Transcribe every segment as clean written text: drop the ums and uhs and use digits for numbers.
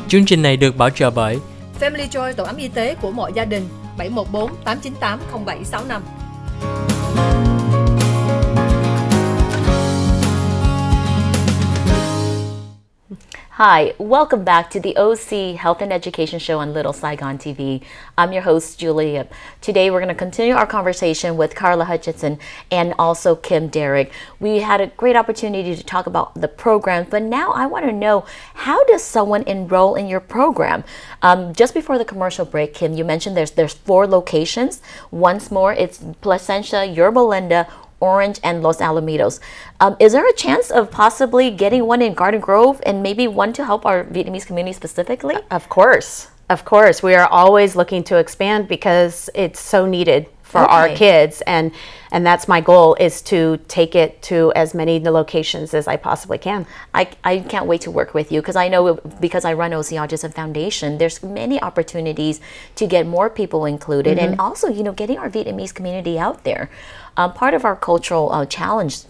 Chương trình này được bảo trợ bởi Family Joy, tổ ấm y tế của mọi gia đình, 714 898 0765. Hi, welcome back to the OC Health and Education Show on Little Saigon TV. I'm your host, Julia. Today we're going to continue our conversation with Carla Hutchinson and also Kim Derrick. We had a great opportunity to talk about the program, but now I want to know, how does someone enroll in your program? Just before the commercial break, Kim, you mentioned there's 4 locations. Once more, it's Placentia, Yorba Linda, Orange, and Los Alamitos. Is there a chance of possibly getting one in Garden Grove and maybe one to help our Vietnamese community specifically? Of course. We are always looking to expand because it's so needed for our kids, and that's my goal, is to take it to as many locations as I possibly can. I can't wait to work with you, because I know, because I run OC Autism Foundation, there's many opportunities to get more people included, and also, getting our Vietnamese community out there. Part of our cultural challenge,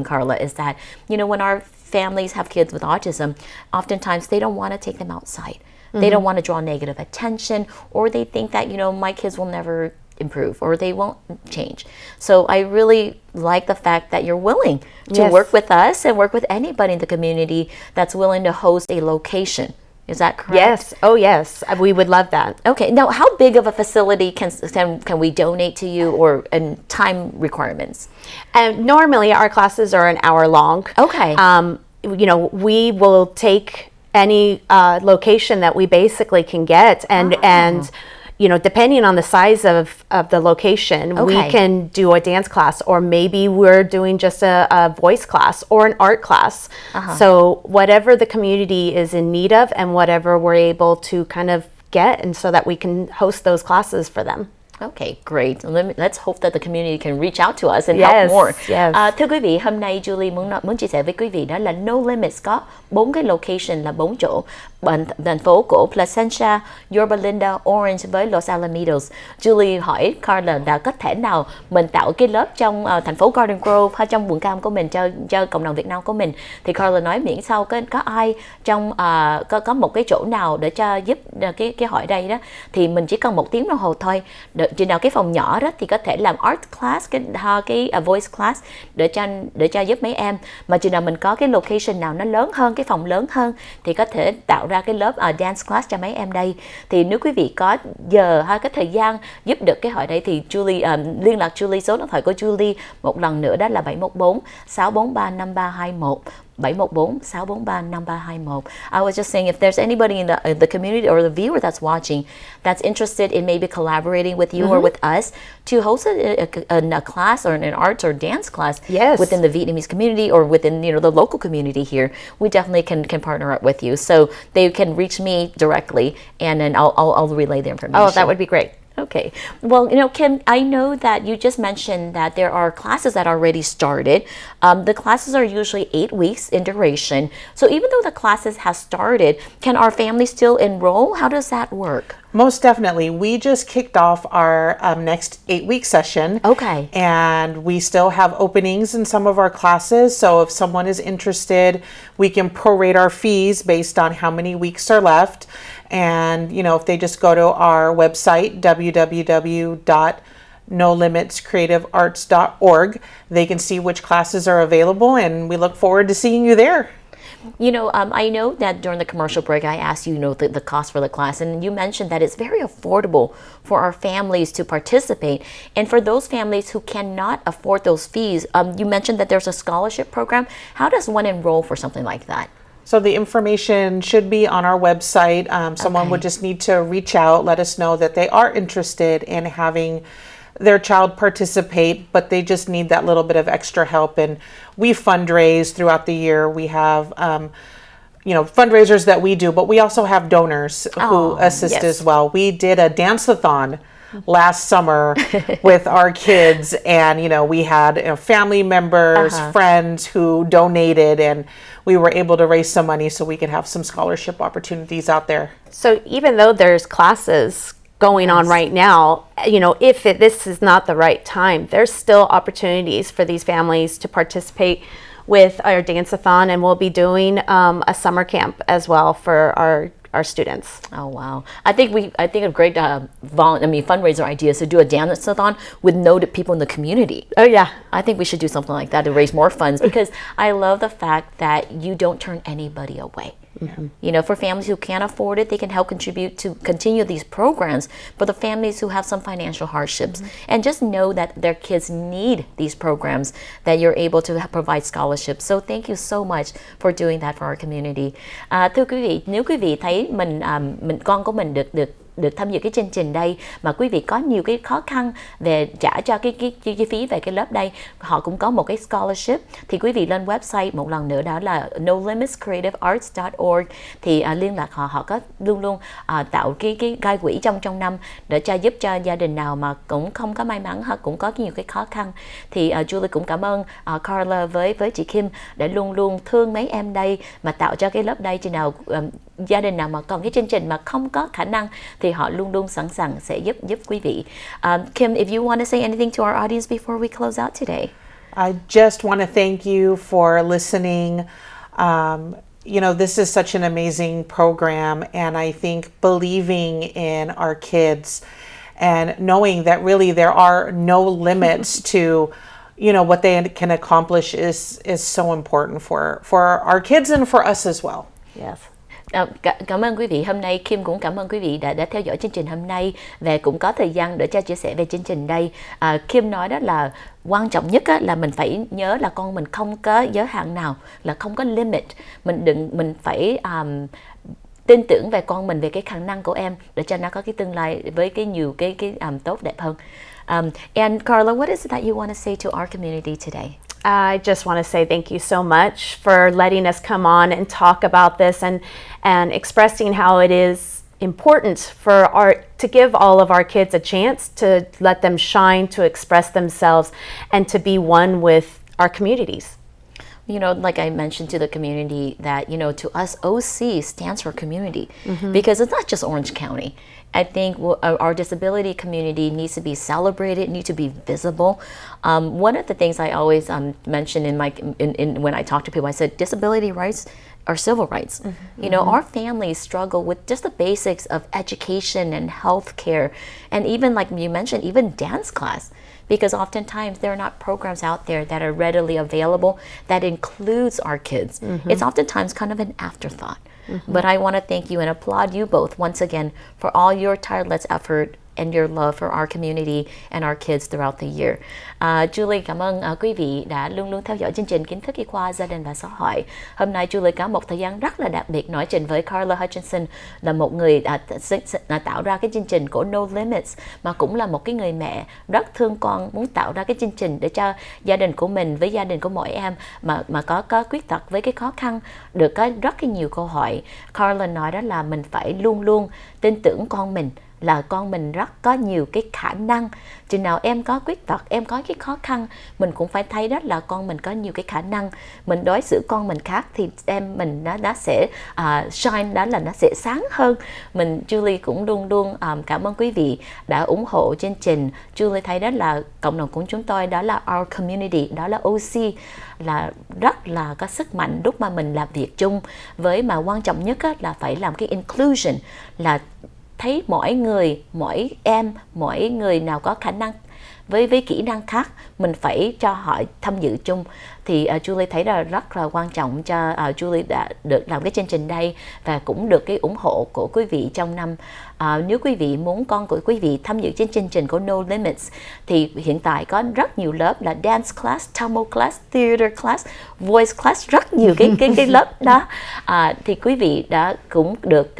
Carla, is that, when our families have kids with autism, oftentimes they don't want to take them outside. They don't want to draw negative attention, or they think that, my kids will never improve or they won't change. So I really like the fact that you're willing to work with us and work with anybody in the community that's willing to host a location. Is that correct? Yes. Oh, yes. We would love that. Okay. Now, how big of a facility can we donate to you, or and time requirements? Normally, our classes are an hour long. Okay. We will take any location that we basically can get, and depending on the size of the location, we can do a dance class, or maybe we're doing just a voice class or an art class. So whatever the community is in need of, and whatever we're able to kind of get, and so that we can host those classes for them. Okay, great. Let's hope that the community can reach out to us and help more. Thưa quý vị, hôm nay Julie muốn chia sẻ với quý vị đó là No Limits có 4 cái location là 4 chỗ. Thành phố của Placentia, Yorba Linda, Orange với Los Alamitos. Julie hỏi Carla là có thể nào mình tạo cái lớp trong thành phố Garden Grove hay trong quận Cam của mình cho cộng đồng Việt Nam của mình. Thì Carla nói miễn sao có ai trong có một cái chỗ nào để cho giúp cái hỏi đây đó, thì mình chỉ cần 1 tiếng đồng hồ thôi. Chừng nào cái phòng nhỏ đó thì có thể làm art class, cái voice class để cho giúp mấy em. Mà chừng nào mình có cái location nào nó lớn hơn, cái phòng lớn hơn, thì có thể tạo ra cái lớp dance class cho mấy em đây. Thì nếu quý vị có giờ hay cái thời gian giúp được cái hỏi đây, thì Julie liên lạc Julie, số điện thoại của Julie một lần nữa đó là 714 643 5321. 714 643 5321. I was just saying, if there's anybody in the community or the viewer that's watching that's interested in maybe collaborating with you or with us to host a class or an arts or dance class within the Vietnamese community or within the local community here, we definitely can partner up with you. So they can reach me directly, and then I'll relay the information. Oh, that would be great. Okay. Well, Kim, I know that you just mentioned that there are classes that already started. The classes are usually 8 weeks in duration. So even though the classes have started, can our family still enroll? How does that work? Most definitely. We just kicked off our next 8-week session. Okay. And we still have openings in some of our classes. So if someone is interested, we can prorate our fees based on how many weeks are left. And, if they just go to our website, www.nolimitscreativearts.org, they can see which classes are available, and we look forward to seeing you there. I know that during the commercial break, I asked you, the cost for the class, and you mentioned that it's very affordable for our families to participate. And for those families who cannot afford those fees, you mentioned that there's a scholarship program. How does one enroll for something like that? So the information should be on our website. Someone would just need to reach out, let us know that they are interested in having their child participate, but they just need that little bit of extra help. And we fundraise throughout the year. We have, fundraisers that we do, but we also have donors who assist as well. We did a dance-a-thon last summer with our kids, and we had family members, friends who donated, and we were able to raise some money so we could have some scholarship opportunities out there. So even though there's classes going on right now, if this is not the right time, there's still opportunities for these families to participate with our dance-a-thon, and we'll be doing a summer camp as well for our our students. Oh wow! I think a great fundraiser idea is to do a dance-a-thon with noted people in the community. Oh yeah, I think we should do something like that to raise more funds because I love the fact that you don't turn anybody away. You know, for families who can't afford it, they can help contribute to continue these programs. But the families who have some financial hardships, and just know that their kids need these programs, that you're able to provide scholarships. So thank you so much for doing that for our community. Thưa quý vị, nếu quý vị thấy con của mình được tham dự cái chương trình đây mà quý vị có nhiều cái khó khăn về trả cho cái chi phí về cái lớp đây, họ cũng có một cái scholarship, thì quý vị lên website một lần nữa, đó là nolimitscreativearts.org, thì liên lạc họ có luôn luôn tạo cái gai quỹ trong năm để giúp cho gia đình nào mà cũng không có may mắn, cũng có nhiều cái khó khăn. Thì Julie cũng cảm ơn Carla với chị Kim để luôn luôn thương mấy em đây mà tạo cho cái lớp đây, chừng nào gia đình nào mà còn cái chương trình mà không có khả năng thì họ luôn luôn sẵn sàng sẽ giúp quý vị. Kim, if you want to say anything to our audience before we close out today. I just want to thank you for listening. You know, this is such an amazing program, and I think believing in our kids and knowing that really there are no limits to, you know, what they can accomplish is so important for our kids and for us as well. Yes. Cảm ơn quý vị. Hôm nay Kim cũng cảm ơn quý vị đã theo dõi chương trình hôm nay và cũng có thời gian để cho chia sẻ về chương trình đây. Kim nói đó là quan trọng nhất là mình phải nhớ là con mình không có giới hạn nào, là không có limit. Mình phải tin tưởng về con mình, về cái khả năng của em để cho nó có cái tương lai với cái nhiều cái tốt đẹp hơn. And Carla, what is it that you want to say to our community today? I just want to say thank you so much for letting us come on and talk about this and expressing how it is important for to give all of our kids a chance to let them shine, to express themselves, and to be one with our communities. You know, like I mentioned to the community that, you know, to us, OC stands for community because it's not just Orange County. I think our disability community needs to be celebrated, needs to be visible. One of the things I always mention in when I talk to people, I said disability rights are civil rights. You know, our families struggle with just the basics of education and health care, and even like you mentioned, even dance class. Because oftentimes there are not programs out there that are readily available that includes our kids. It's oftentimes kind of an afterthought. But I want to thank you and applaud you both once again for all your tireless effort and your love for our community and our kids throughout the year. Julie, cảm ơn quý vị đã luôn luôn theo dõi chương trình Kiến thức y khoa gia đình và xã hội. Hôm nay Julie có một thời gian rất là đặc biệt nói chuyện với Carla Hutchinson, là một người đã tạo ra cái chương trình của No Limits, mà cũng là một cái người mẹ rất thương con, muốn tạo ra cái chương trình để cho gia đình của mình với gia đình của mỗi em mà có khuyết tật với cái khó khăn được có rất nhiều câu hỏi. Carla nói đó là mình phải luôn luôn tin tưởng con mình, là con mình rất có nhiều cái khả năng. Chừng nào em có khuyết tật, em có cái khó khăn, mình cũng phải thấy đó là con mình có nhiều cái khả năng. Mình đối xử con mình khác thì em mình nó sẽ shine, đó là nó sẽ sáng hơn. Julie cũng luôn luôn cảm ơn quý vị đã ủng hộ chương trình. Julie thấy đó là cộng đồng của chúng tôi, đó là our community, đó là OC, là rất là có sức mạnh lúc mà mình làm việc chung với, mà quan trọng nhất là phải làm cái inclusion, là thấy mỗi người, mỗi em, mỗi người nào có khả năng với kỹ năng khác, mình phải cho họ tham dự chung. Thì Julie thấy là rất là quan trọng cho Julie đã được làm cái chương trình đây và cũng được cái ủng hộ của quý vị trong năm. Nếu quý vị muốn con của quý vị tham dự chương trình của No Limits thì hiện tại có rất nhiều lớp là dance class, Tamil class, theater class, voice class, rất nhiều cái lớp đó. Thì quý vị đã cũng được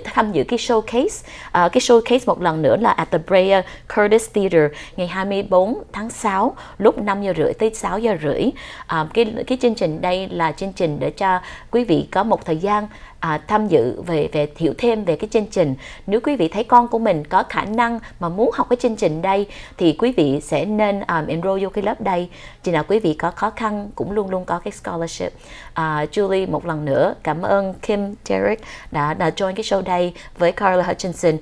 tham dự cái showcase một lần nữa là at the Brea Curtis Theater ngày 24 tháng 6 lúc 5 giờ rưỡi tới 6 giờ rưỡi. Cái chương trình đây là chương trình để cho quý vị có một thời gian tham dự về hiểu thêm về cái chương trình. Nếu quý vị thấy con của mình có khả năng mà muốn học cái chương trình đây thì quý vị sẽ nên enroll vô cái lớp đây. Chỉ nào quý vị có khó khăn cũng luôn luôn có cái scholarship. Julie một lần nữa cảm ơn Kim Derrick đã join cái show đây với Carla Hutchinson.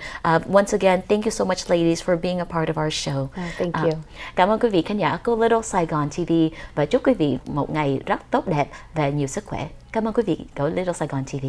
Once again, thank you so much ladies for being a part of our show. Thank you. Cảm ơn quý vị khán giả của Little Saigon TV và chúc quý vị một ngày rất tốt đẹp và nhiều sức khỏe. Cảm ơn quý vị của Little Saigon TV.